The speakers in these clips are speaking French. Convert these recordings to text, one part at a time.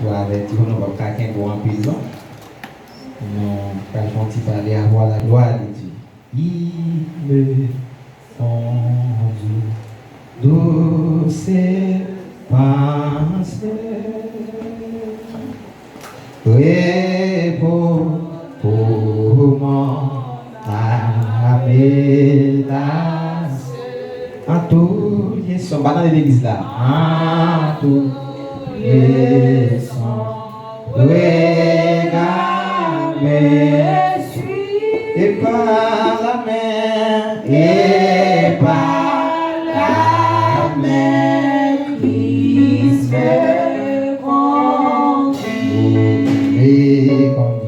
ou avec tout le monde quelqu'un pour en prison. Non, quand on t'y parler avoir la gloire de Dieu. Il me fondu, douce pensée, repos pour mon âme. En tout les sons, dans l'église là. En tout les sons, regarde et par la main, et par la main, Christ me conduit, il me conduit.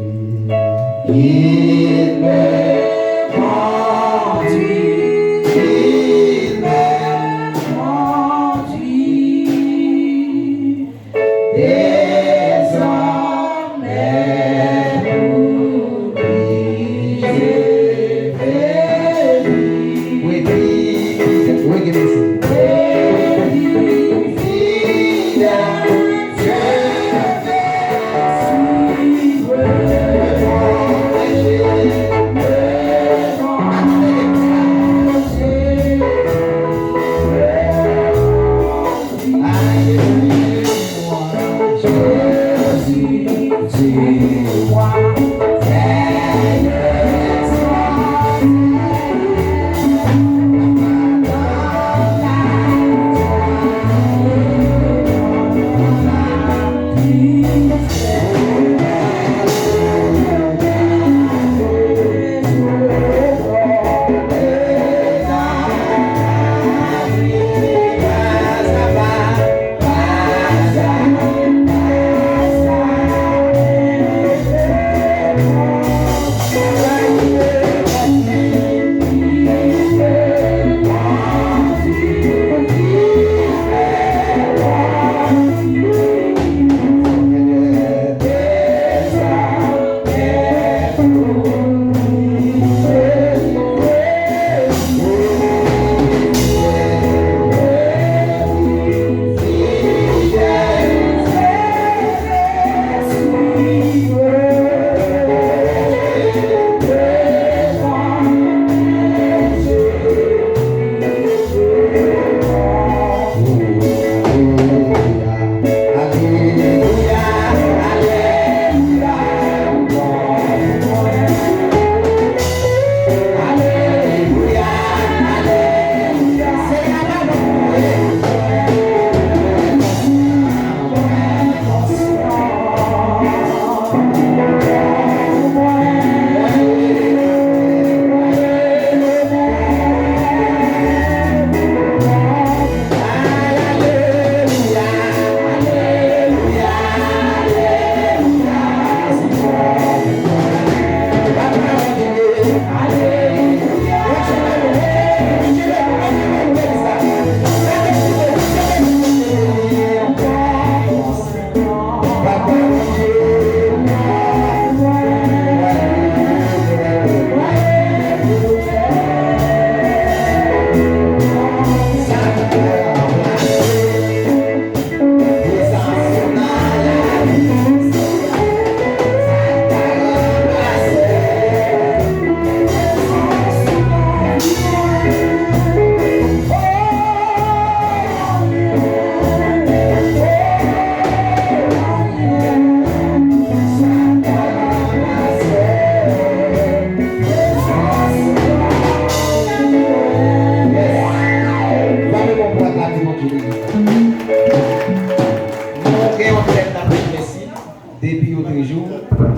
Depuis autre jour,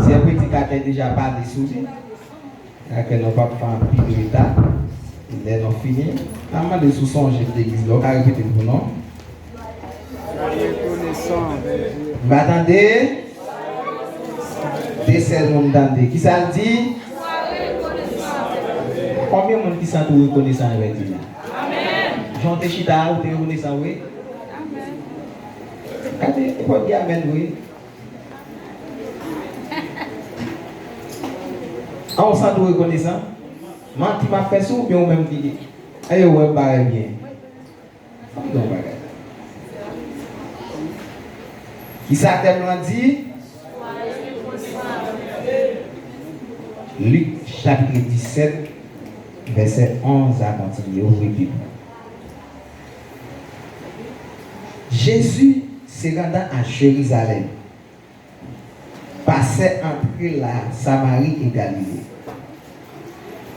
c'est un petit qui déjà parlé sous lui. Que nous pas faire un prix de l'État. Il est non fini. Avant de sous son chef d'église, là, répétez pour nous. Soyez connaissants avec Dieu. M'attendez? Décès mon d'andé. Qui ça dit? Combien de monde qui sont reconnaissants avec Dieu? Amen. Jean Téchita, vous êtes reconnaissant, oui? Amen. Quand vous dites Amen, oui? On s'en doit reconnaissant. Menti m'a fait sous, bien ou même dit. Aïe, ouais, bah, bien. Qui ça t'aime dit? Luc chapitre 17, verset 11 à continuer. Ouvrez Bible. Jésus se rendant à Jérusalem, passait entre la Samarie et Galilée.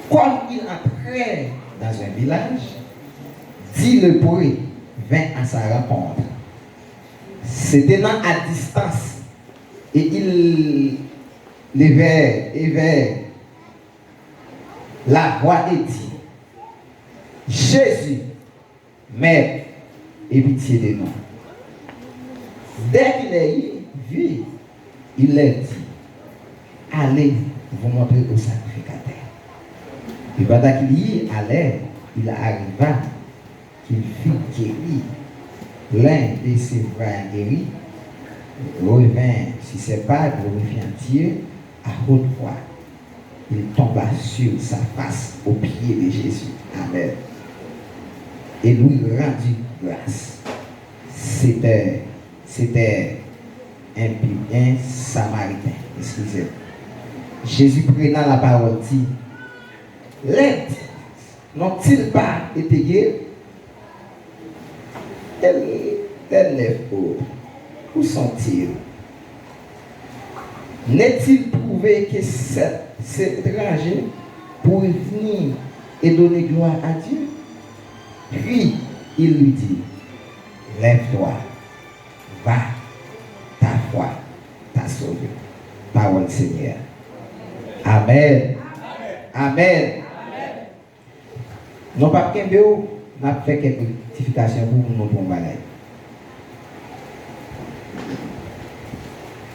Comme il entrait dans un village, 10 lépreux vinrent à sa rencontre. Se tenant à distance, et il levait la voix et dit: Jésus, Maître, aie pitié de nous. Dès qu'il est vu, il leur dit: allez vous montrer au sacrificateur. Et pendant qu'il y allait, il arriva qu'il fut guéri. L'un de ses frères guéris revint sur ses pas, glorifiant Dieu à haute voix. Il tomba sur sa face au pied de Jésus. Amen. Et lui rendit grâce. C'était un Samaritain. Excusez. Jésus prenant la parole dit: l'aide n'ont-ils pas été guéris? Tels les pauvres, où sont-ils? N'est-il prouvé que cet étranger pour venir et donner gloire à Dieu? Puis il lui dit: lève-toi, va, ta foi t'a sauvé. Parole du Seigneur. Amen. Amen. Non pas qu'un on a fait quelques rectifications pour nous pour balayer.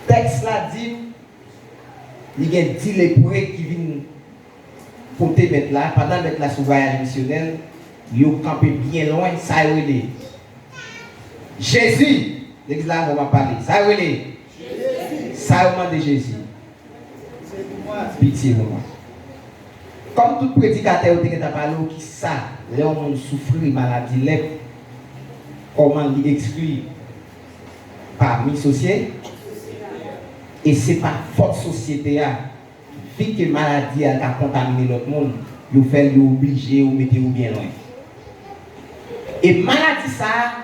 Texte là dit, il y a 10 lépreux qui viennent porter mettre là, pendant mettre là sous voyage missionnel, ils ont campé bien loin, ça y est. Jésus, l'église là on va parler, ça y est. Ça y est de Jésus. Pitié pour moi. Comme tout prédicateur qui a parlé, qui ça, les hommes souffrent de maladie lèpre, comment l'exclure parmi la société? Et ce n'est pas forte société, vu que la maladie a contaminé l'autre monde, il fait obligé de mettre bien loin. Et maladie ça,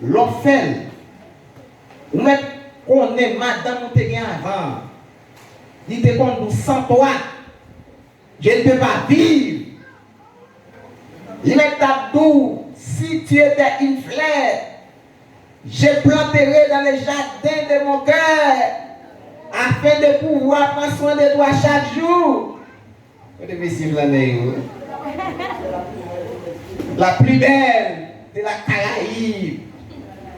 l'on fait, on met qu'on est madame qui avant, il te compte nous sans toi. Je ne peux pas vivre. Il met d'abdou, si tu étais une fleur, je planterai dans les jardins de mon cœur, afin de pouvoir prendre soin de toi chaque jour. La plus belle de la Caraïbe.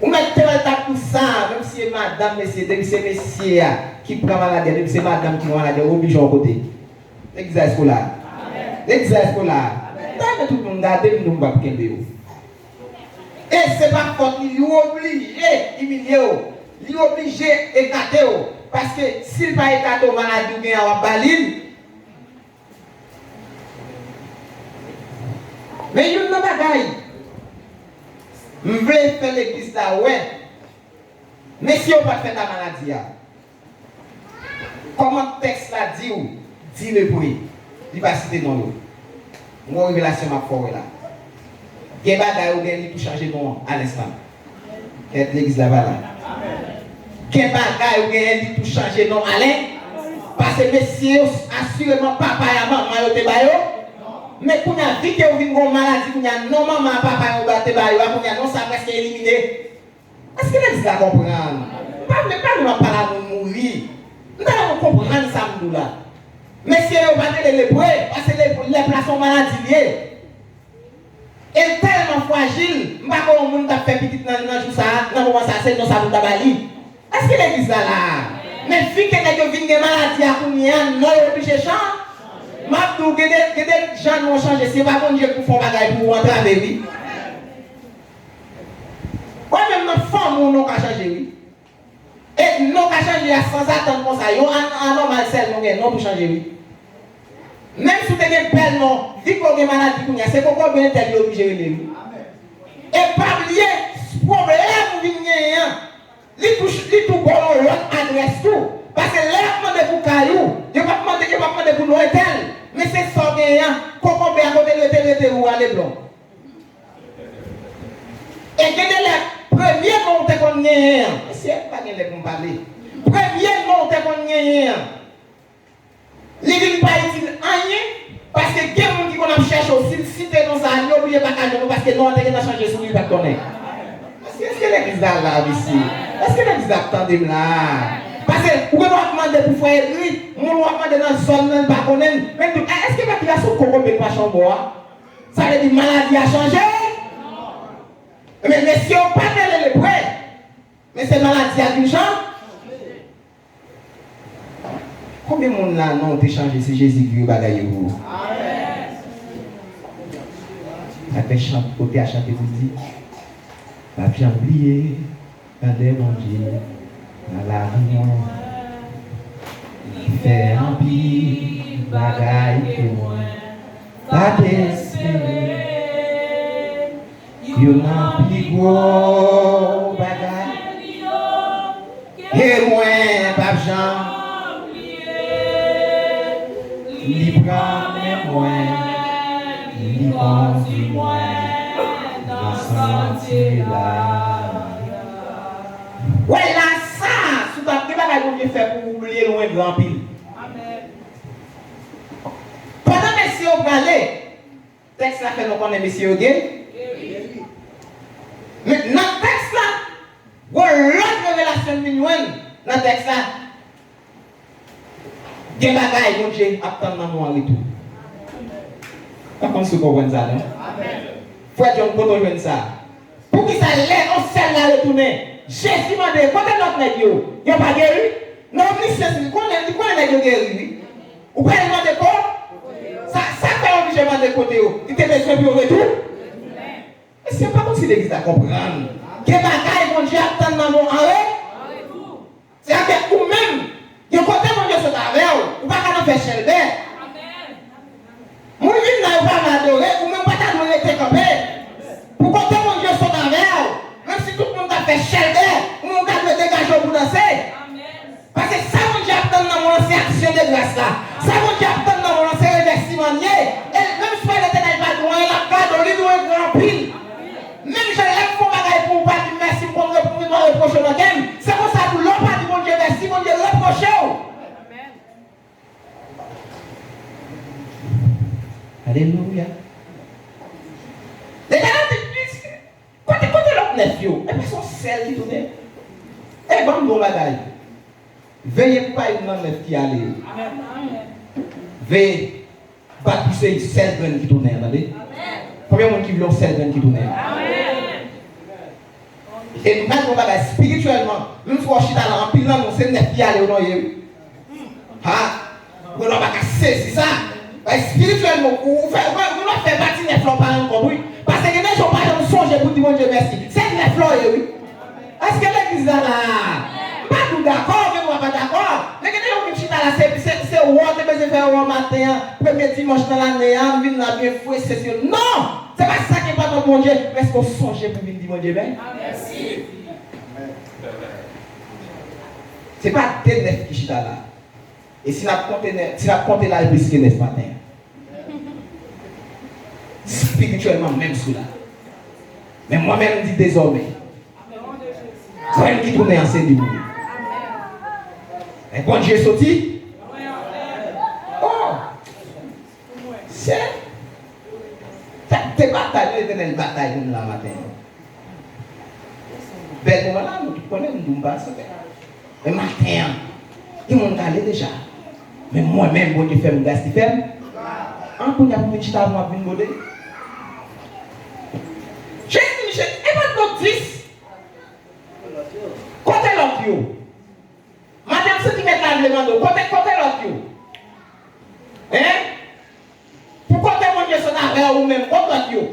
Vous mettez tout ça, même si c'est madame, messieurs, c'est messieurs qui prend maladie, même si c'est madame qui prend maladie, obligé au côté. L'exercice scolaire. L'exercice scolaire. Tout le monde garde, nous ne pouvons pas qu'aimer. Et ce n'est pas faute, il est obligé d'humilier, il est obligé d'écarter. Parce que s'il ne pas écarter aux maladies, il y a une baline. Mais il y a une bagaille. Je veux faire l'église là, ouais. Mais si on ne va pas faire la maladie, comment le texte là dit, dit le bruit, il va citer non l'eau. Mon révélation m'a fait là. Il y a des bagailles pour changer de nom à l'instant. L'église là-bas là. Il y a des bagailles pour changer de nom à l'instant. Parce que messieurs, assurément, papa et maman, ils ont baillé. Mais quand on a vu que vous avez une maladie, qu'on a non maman, papa, on va te bailler, qu'on a non ça presque éliminé. Est-ce que l'église là comprend? Pas nous parler de mourir. Nous allons comprendre ça là. Mais si on va dire les lépreux, parce que les places sont maladies. Et tellement fragile, je ne sais pas comment on a fait petit dans le jour ça, dans le moment ça, c'est dans sa boule d'abali. Est-ce que l'église là là? Mais si quelqu'un vient de maladie à Kounia, non, il est obligé de changer. Mabdou, que des gens vont changer, c'est pas bon Dieu pour faire bagaille pour rentrer avec lui. Ouais, même notre femme, on n'a pas changé, oui. Et nous pas changer sans attendre comme ça. Il y a un normal seul, non pour changer, oui. Même si tu as un bel nom, dis qu'on a une maladie, c'est pourquoi bien t'es obligé de lui. Et pas oublier, problème, il tout bon l'autre adresse tout. Parce que l'air demande pour caillou, il ne va pas demander pour nous tel, mais c'est ça gagnant, comment bien côté le ou aller blanc. Et que le premier monté qu'on gagne, c'est pas gagne pour parler. Premier monté qu'on gagne. Les villes pas utiles rien parce que quelqu'un qui qu'on a cherché aussi cité dans ça, n'oubliez pas parce que nous on a changé sur lui pas connaître. Est-ce que l'église là ici? Est-ce que l'église attendez là? Parce que vous va demander pour faire lui, on va demander dans son nom pas connaître. Mais est-ce que votre relation corrompue pas changé? Ça veut dire maladie a changé? Mais si on pas les prêts, mais c'est maladie a dû changer. Combien de monde là non changé si Jésus qui bagaille vous? Amen. Après chante côté à chanter vous dit pas bien oublier quand des bon Dieu dans la vie il fait un pile bagaille que moi pas d'espérer il n'a plus gros bagaille et moi pas bien il prend mes moyens, il conduit moi dans ce sentier-là. Ouais, là, ça, c'est un petit bagage que vous fait pour oublier loin de grand-pile. Amen. Pendant que messieurs ont parlé, texte là fait nous connaître messieurs gay. Mais dans le texte là, vous avez l'autre révélation mignonne dans le texte là. Des bagailles, mon Dieu, attendent dans moi et tout. Par contre, vous comprenez ça, non? Frère John, quand on joue ça, pour qui ça l'est, on s'est là retourner. Jésus m'a dit, quand est-ce que vous n'avez pas guéri? Non, mais c'est ce qu'on a guéri. Vous pouvez demander quoi? Ça fait obligé de demander côté. Il te besoin de retour? Mais c'est pas comme si l'église a compris. Des bagailles, mon Dieu, attendent dans moi et tout. C'est-à-dire que vous-même, il y a côté mon Dieu sur ta veille, ou pas qu'à faire chelbe. Mon Dieu n'a pas m'adorer, ou même pas t'adorer tes campés. Pour côté mon Dieu sur ta veille, même si tout le monde a fait chelbe, ou mon Dieu me dégage pour danser. Parce que ça mon Dieu attend dans mon ancien action de grâce là. Ça mon Dieu attend dans mon ancien remerciement. Et même si l'éternel va loin, il a gardé lui un grand pile. Même je lève mon bagage pour pas dire merci pour me reprocher le game. C'est pour ça que l'on pas dit mon Dieu merci, mon Dieu reproché. Alléluia. Les gars, côté l'autre neuf, et puis son sel qui tourne. Et bon bagage. Veillez pas une neuf qui allait. Veillez pas pousser sel qui tourne. Combien de monde qui veut sel qui tourne? Et nous avons bagage spirituellement. Même si on chita là en pile là, on sait neuf qui allait ou non. Ah, on n'a pas cassé, c'est ça. Spirituellement, vous ne faites pas de fleurs par un compris. Parce que les gens ne sont pas pour dire mon Dieu merci. C'est les fleurs, oui. Est-ce que l'église là, pas tout d'accord, mais moi pas d'accord. Mais quand on chita là, c'est où on a besoin de faire au matin, premier dimanche dans l'année, on vient là bien fouet, c'est sûr. Non, c'est pas ça qui est pas ton bon Dieu. Mais est-ce qu'on songe pour venir dire mon Dieu merci? C'est pas des neufs qui chita là. Et si la compte là, il peut risquer neuf matin. Spirituellement, même sous là. Mais moi-même, je dis désormais. Quand il qui tourne en scène du monde. Et bon Dieu est sorti. Oh! C'est. Tes batailles, l'éternel bataille, nous la matin. Belle moment là, nous connaissons, nous ne ça. Mais matin, il m'a allé déjà. Mais moi-même, bon Dieu fait mon gars, il fait. En pour y avoir une petite arme à venir. Jésus, et votre notice. Côté l'autre. Madame, ce qui met l'agrément de côté l'autre. Hein? Pourquoi mon Dieu s'en a ou même côté l'autre?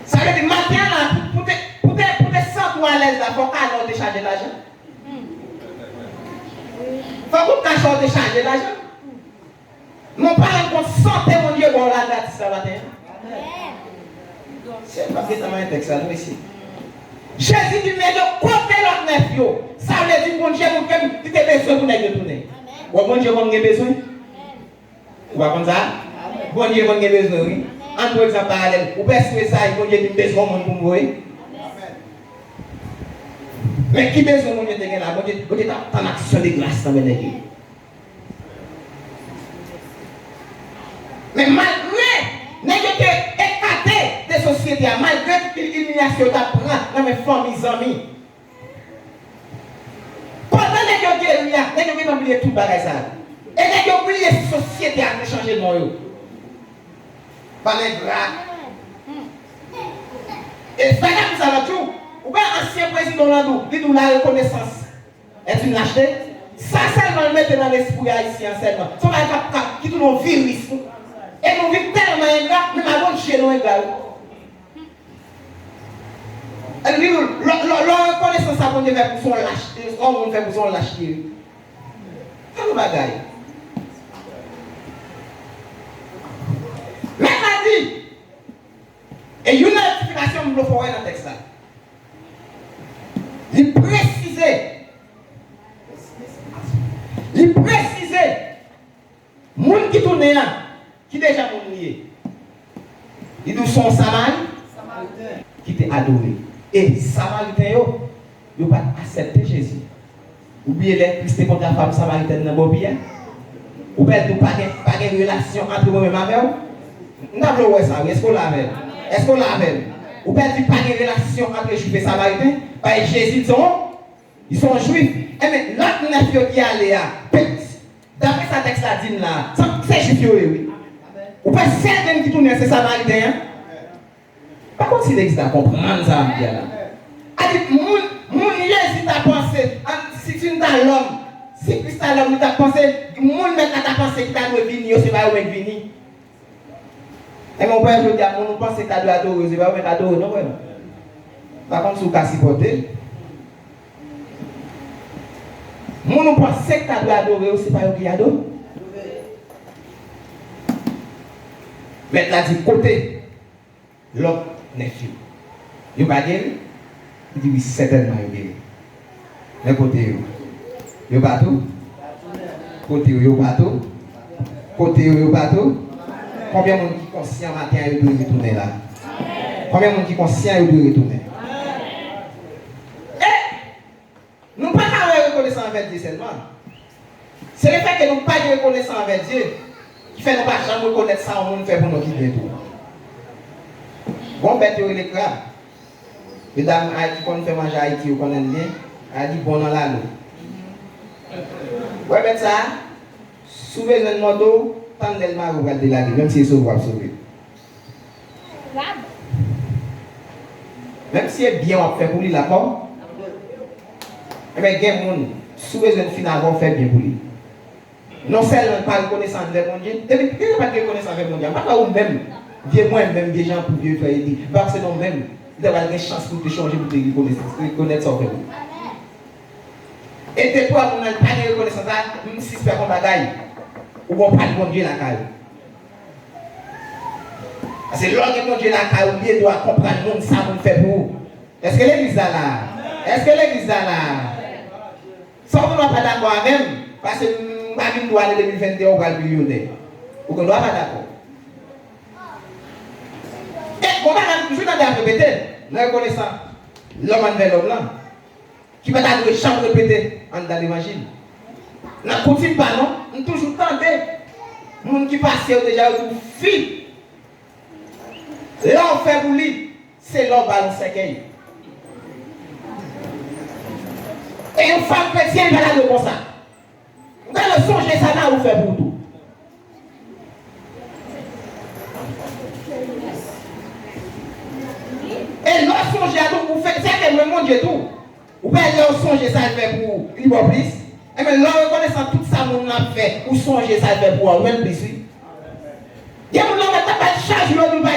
Ça veut dire, matin là, pour te sentir à l'aise là, il faut qu'on ait déchargé l'argent. Il faut que tu aies déchargé l'argent. Non pas qu'on sentait mon Dieu bon la gratis ce matin. C'est parce que ça m'a un texte à nous ici. Jésus dit, mais de côté l'autre neuf, ça veut dire, bon Dieu, tu as besoin pour nous tourner. Bon Dieu, on a besoin. Vous voyez comme ça? Bon Dieu, on a besoin, oui. En tout exemple, parallèle, vous percevez ça, bon Dieu, il besoin pour vous. Mais qui besoin de Dieu là? Bon Dieu, tu as une action de grâce dans le monde. Mais malgré, n'ayez écarté des sociétés, malgré l'illumination t'apprend dans mes familles, amis. Pendant que vous n'avez pas oublié tout le bagage. Et vous avez oublié la société a changé de nom. Par les bras. Et ça, vous avez tout. Ou bien ancien président Landou, dit nous la reconnaissance. Est-ce une lâcheté? Ça seulement le mettre dans l'esprit haïtien seulement. Ça va qui tout nos virus. Et nous vivons tellement ingrat, mais ma bonne chez nous ingrat. Elle dit, la reconnaissance ça qu'on fait pour son lâcheté, on fait pour son lâcheté. C'est le bagaille. Mais elle dit, et il y a une explication de l'eau dans le texte là. Il précisait, moun qui tourne là, qui déjà moun lié. Il dit son Samaritain qui t'a adoré. Et Samaritain yo pas accepté Jésus. Oubliez les Christ contre la femme samaritaine dans Bobia. Ou pas de pas de relation entre moi et ma mère. Nous avons vu ça, est-ce qu'on l'a même? Est-ce qu'on l'a même? Ou pas de relation entre les juifs et samaritains? Parce que Jésus ils sont juifs. Et mais l'autre nation qui est allé là, d'après sa texte là dit là, c'est juif oui. Ou pas certains qui tournent c'est samaritains. Par contre, s'il existe à comprendre ça, là. Mon Jésus t'a pensé, si tu n'as l'homme, si Christ a l'homme, tu as pensé, mon mec t'a pensé qu'il t'a dû venir, c'est pas où il venir. Et mon père, je dis, on pense que tu as dû adorer, c'est pas où il adorer, non, vraiment. Par contre, si tu as supporté, mon pense que tu as dû adorer, c'est pas où il adore. Maintenant, dit côté, l'autre n'est pas. Il va dire, il dit oui, certainement il est. Mais côté, il va tout. Côté, il va tout. Côté, il va tout. Combien de monde qui est conscient matin, il doit retourner là? Combien de monde qui est conscient, il doit retourner? Et nous ne pouvons pas reconnaissance envers Dieu seulement. C'est le fait que nous ne pouvons pas reconnaissance envers Dieu qui fait nous ne pas jamais reconnaître ça au monde fait pour nous quitter tout. Bon, bête, il est crabe. Mesdames, Haïti, qu'on fait manger Haïti, ou qu'on aime bien, elle dit bon dans la l'eau. Ouais, bête ça, souvez un moto, tant d'elle m'a regardé la vie, même si elle sauve, va sauver. Même si elle est bien, on fait pour lui la porte. Mais il y a des gens, souvez un fin avant, fait bien pour lui. Non seulement pas reconnaissance avec mon Dieu, et puis, il n'y a pas de reconnaissance avec mon Dieu, pas ou même. Viens moi même des gens pour Dieu faire aider. Parce que non même, vous avez une chance pour te changer, pour te reconnaître ça. Et des fois, on n'a pas de reconnaissance, même si c'est pas un bagaille, ou on parle de mon Dieu la caille. Parce que lorsque mon Dieu la caille, on doit comprendre le monde, ça qu'on fait pour vous. Est-ce que l'église est là? Est-ce que l'église est là? Sans qu'on ne soit pas d'accord même, parce que nous doit aller 2021, on va le millionnaire. Ou qu'on ne doit pas d'accord. Comment je vais répéter, nous reconnaissons l'homme envers l'homme là, qui va être chambre répéter dans l'évangile. Nous ne continuons pas, non? Nous toujours tenté. Les gens qui passent déjà une fille. Là, on fait pour lui, c'est l'homme ballon séquille. Et une femme chrétienne va la dire comme ça. Vous allez songer ça là, vous faites pour tout. Et l'on songe à tout, vous faites, c'est que le monde est tout. Vous pouvez l'on songe ça fait pour libre plus. Et bien l'on reconnaissant tout ça, nous l'a fait, ou songer ça fait pour même plus. Il y a des gens qui n'ont pas de charge, l'on ne va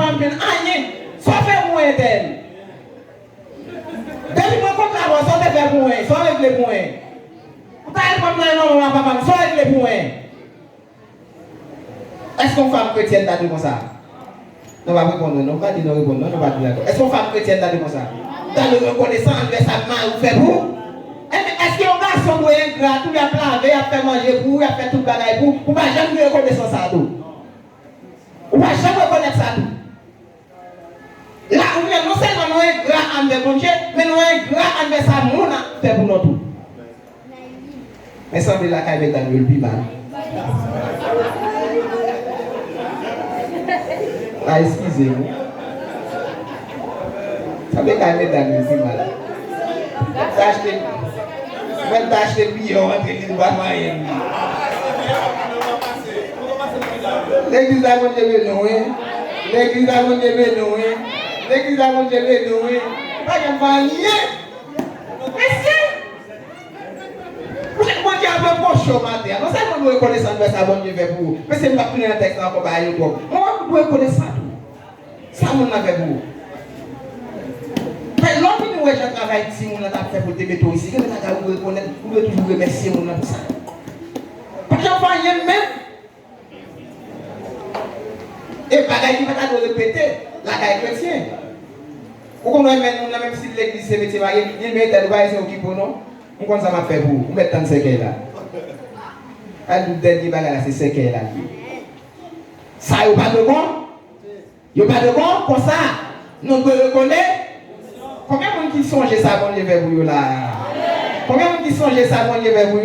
pas me dire, rien, soit fait moins d'elle. Depuis que je compte la voix, soit fait moins, soit avec les points. Vous n'avez pas de non, papa, soit avec les points. Est-ce qu'on femme chrétienne t'a dit comme ça? Non, pas répondre, non, pas dire non, répondre, non, pas dire d'accord. Est-ce qu'on femme chrétienne t'a dit comme ça? dans le reconnaissant envers sa main ou fait pour. Est-ce qu'un garçon doit être ingrat, tout a plavé, a fait manger pour, a fait tout le bagage pour pas jamais reconnaître ça tout. On va jamais reconnaître ça tout. Là, on est non seulement nous ingrat envers bon Dieu, mais nous ingrat envers sa monde fait pour nous tout. Mais ça veut dire la caille dans le plus mal. Ah, excusez-moi. Ça veut dire dans le plus mal. Même d'acheter le billet, on va dire qu'il ne va pas rien. L'église a mon Dieu béni. L'église a mon Dieu béni. L'église a mon Dieu béni. Pas de manier. Merci. Moi, j'ai un peu de chaud matin. Non, c'est que nous reconnaissons que ça bon Dieu fait pour vous. Mais c'est pas plus un texte encore par ailleurs. Moi, vous reconnaissez ça. Ça, mon avec vous. Mais l'autre, nous, je travaille ici, on a fait pour te mettre ici. Vous devez toujours remercier mon pour ça. Parce que j'en fais même. Et pareil, il va te répéter, la caille chrétienne. Pourquoi nous, même si l'église s'est métier marié, il met tel bail, c'est occupé, non? Pourquoi ça m'a fait pour vous? Vous mettez dans ce qu'elle là. Elle nous dit, c'est ce qu'elle là. Ça, il n'y a pas de bon? Il n'y a pas de bon pour ça. Nous devons reconnaître. Combien de gens qui songent ça, bon Dieu, vers vous là? Combien de gens qui songent ça, bon Dieu, vers vous?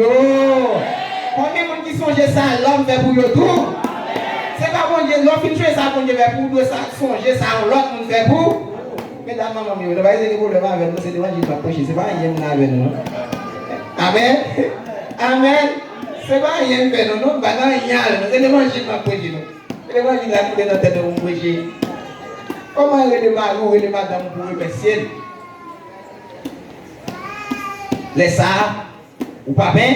Combien de gens qui songent ça, l'homme vers vous tout? C'est pas bon Dieu, l'homme qui fait ça, bon Dieu, vers vous, doit songer ça, l'autre monde vers vous. Mesdames, maman, ne va pas essayer de problème avec nous, c'est devant Dieu qui va prêcher, c'est pas rien avec nous. Amen. Amen. C'est pas rien avec nous, non, pas rien avec nous, c'est devant Dieu qui va prêcher. C'est devant Dieu qui va prêcher dans tête de vous prêcher. Comment les maris et les madames pour remercier? Les ça, ou pas bien?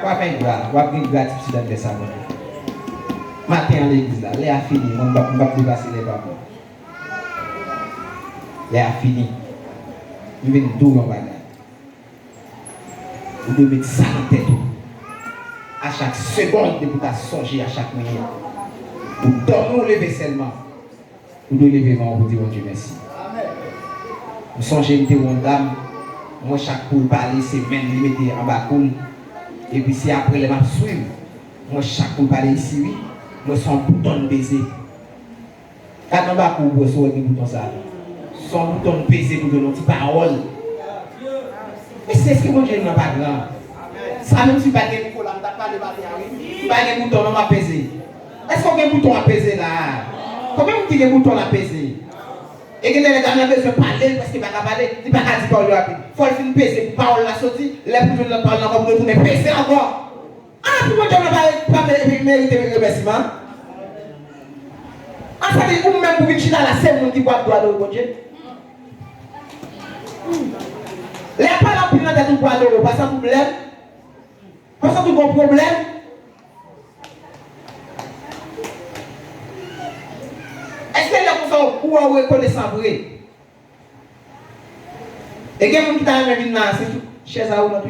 Pas bien grave, ou pas bien gratuit dans les ça. Matin à l'église là, les a fini, on va dépasser les papas. Les a fini. Nous venons tout en bagage. Vous devez mettre ça en tête. À chaque seconde, vous devez songer à chaque minute. Vous dormez lever seulement. Vous devez lever mon vous dire Dieu merci. Vous songez de une dame. Moi, chaque coup, parler, c'est même limité en bas cool. Et puis, si après les maps suivent, moi, chaque coup, parler ici, oui, moi, son bouton de baiser. Quand on va pour vous, vous avez bouton ça. Son bouton de baiser pour donner une petite parole. Mais c'est ce que mon Dieu n'a pas grand. Ça, même si vous n'avez pas de bouton, vous n'avez pas de bouton, on va peser. Est-ce qu'on a un bouton à peser là? Combien vous avez un bouton à peser? Et que les gens ont besoin de parler parce qu'il ne va pas parler, il ne va pas dire parole rapide. Il faut le peser pour parole la sortie, les pour ne parler encore pour retourner peser encore. Ah, pour moi, je ne vais pas mériter mes remerciements. Ah, ça veut dire que vous-même, vous venez dans la scène, qui boit droit de bon Dieu. Les parents qui ont des droits de pas sans problème. Pas sans problème. Est-ce que les gens sont reconnaissants pour eux? Et quelqu'un qui t'a amené une c'est chaise à vous dans le